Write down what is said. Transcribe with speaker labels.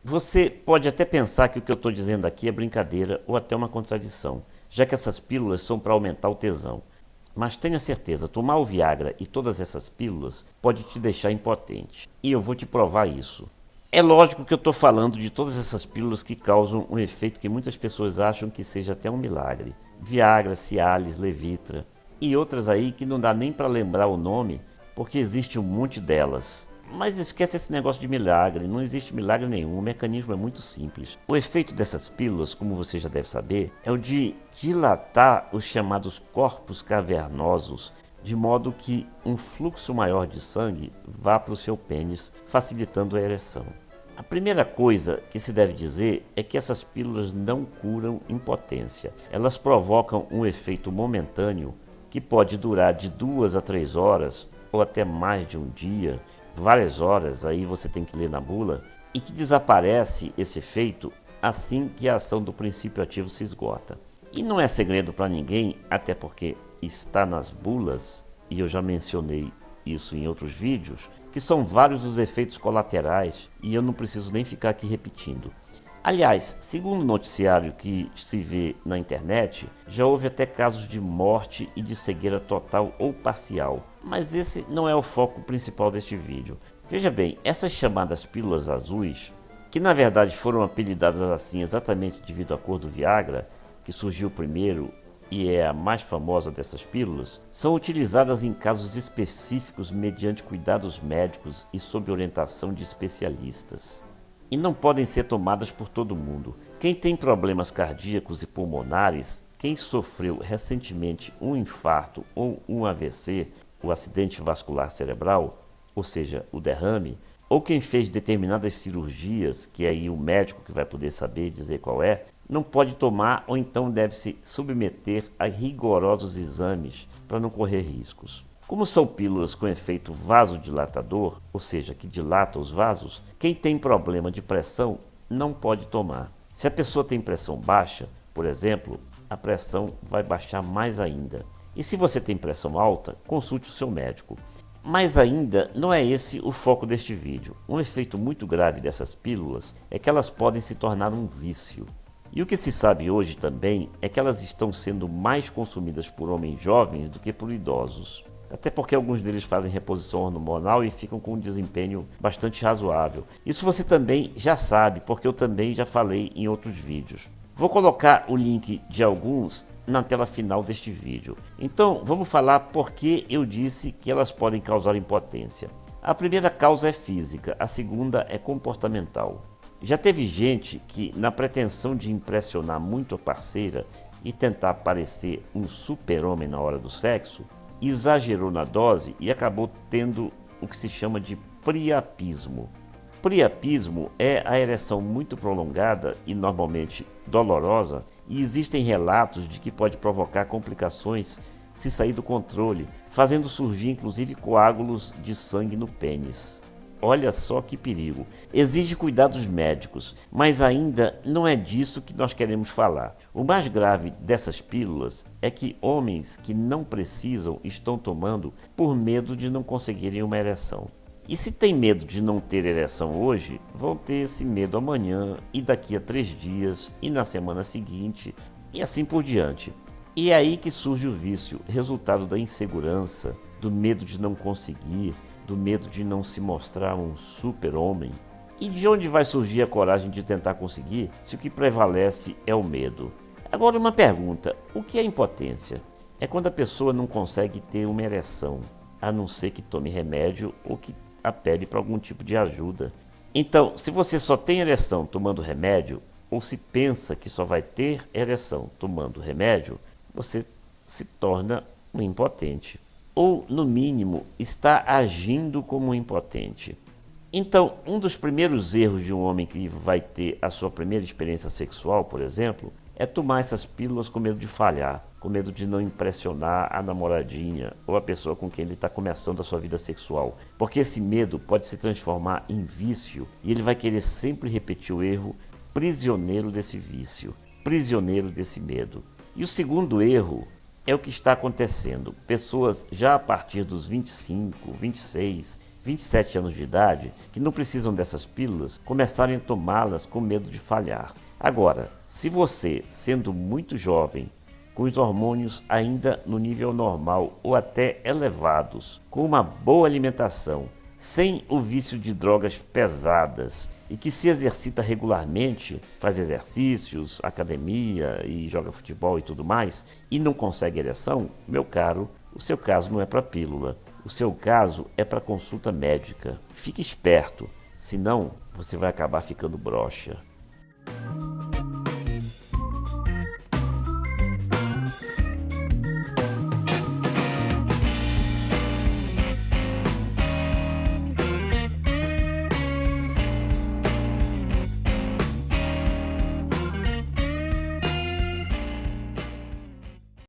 Speaker 1: Você pode até pensar que o que eu estou dizendo aqui é brincadeira ou até uma contradição, já que essas pílulas são para aumentar o tesão. Mas tenha certeza, tomar o Viagra e todas essas pílulas pode te deixar impotente. E eu vou te provar isso. É lógico que eu estou falando de todas essas pílulas que causam um efeito que muitas pessoas acham que seja até um milagre. Viagra, Cialis, Levitra e outras aí que não dá nem para lembrar o nome, porque existe um monte delas. Mas esquece esse negócio de milagre, não existe milagre nenhum, o mecanismo é muito simples. O efeito dessas pílulas, como você já deve saber, é o de dilatar os chamados corpos cavernosos, de modo que um fluxo maior de sangue vá para o seu pênis, facilitando a ereção. A primeira coisa que se deve dizer é que essas pílulas não curam impotência. Elas provocam um efeito momentâneo que pode durar de 2 a 3 horas ou até mais de um dia, várias horas, aí você tem que ler na bula, e que desaparece esse efeito assim que a ação do princípio ativo se esgota. E não é segredo para ninguém, até porque está nas bulas, e eu já mencionei isso em outros vídeos, que são vários os efeitos colaterais e eu não preciso nem ficar aqui repetindo. Aliás, segundo o noticiário que se vê na internet, já houve até casos de morte e de cegueira total ou parcial. Mas esse não é o foco principal deste vídeo. Veja bem, essas chamadas pílulas azuis, que na verdade foram apelidadas assim exatamente devido à cor do Viagra, que surgiu primeiro e é a mais famosa dessas pílulas, são utilizadas em casos específicos mediante cuidados médicos e sob orientação de especialistas. E não podem ser tomadas por todo mundo. Quem tem problemas cardíacos e pulmonares, quem sofreu recentemente um infarto ou um AVC, o acidente vascular cerebral, ou seja, o derrame, ou quem fez determinadas cirurgias, que é aí o médico que vai poder saber dizer qual é, não pode tomar ou então deve se submeter a rigorosos exames para não correr riscos. Como são pílulas com efeito vasodilatador, ou seja, que dilata os vasos, quem tem problema de pressão não pode tomar. Se a pessoa tem pressão baixa, por exemplo, a pressão vai baixar mais ainda. E se você tem pressão alta, consulte o seu médico. Mas ainda não é esse o foco deste vídeo. Um efeito muito grave dessas pílulas é que elas podem se tornar um vício. E o que se sabe hoje também é que elas estão sendo mais consumidas por homens jovens do que por idosos. Até porque alguns deles fazem reposição hormonal e ficam com um desempenho bastante razoável. Isso você também já sabe, porque eu também já falei em outros vídeos. Vou colocar o link de alguns na tela final deste vídeo. Então vamos falar por que eu disse que elas podem causar impotência. A primeira causa é física, a segunda é comportamental. Já teve gente que, na pretensão de impressionar muito a parceira e tentar parecer um super-homem na hora do sexo, exagerou na dose e acabou tendo o que se chama de priapismo. Priapismo é a ereção muito prolongada e normalmente dolorosa, e existem relatos de que pode provocar complicações se sair do controle, fazendo surgir inclusive coágulos de sangue no pênis. Olha só que perigo. Exige cuidados médicos, mas ainda não é disso que nós queremos falar. O mais grave dessas pílulas é que homens que não precisam estão tomando por medo de não conseguirem uma ereção. E se tem medo de não ter ereção hoje, vão ter esse medo amanhã e daqui a 3 dias e na semana seguinte e assim por diante. E é aí que surge o vício, resultado da insegurança, do medo de não conseguir, do medo de não se mostrar um super-homem. E de onde vai surgir a coragem de tentar conseguir se o que prevalece é o medo? Agora uma pergunta, o que é impotência? É quando a pessoa não consegue ter uma ereção, a não ser que tome remédio ou que apele para algum tipo de ajuda. Então, se você só tem ereção tomando remédio, ou se pensa que só vai ter ereção tomando remédio, você se torna um impotente. Ou, no mínimo, está agindo como um impotente. Então, um dos primeiros erros de um homem que vai ter a sua primeira experiência sexual, por exemplo, é tomar essas pílulas com medo de falhar, com medo de não impressionar a namoradinha ou a pessoa com quem ele está começando a sua vida sexual. Porque esse medo pode se transformar em vício e ele vai querer sempre repetir o erro, prisioneiro desse vício, prisioneiro desse medo. E o segundo erro é o que está acontecendo. Pessoas já a partir dos 25, 26 27 anos de idade, que não precisam dessas pílulas, começarem a tomá-las com medo de falhar. Agora, se você, sendo muito jovem, com os hormônios ainda no nível normal ou até elevados, com uma boa alimentação, sem o vício de drogas pesadas e que se exercita regularmente, faz exercícios, academia e joga futebol e tudo mais, e não consegue ereção, meu caro, o seu caso não é para pílula, o seu caso é para consulta médica. Fique esperto, senão você vai acabar ficando broxa.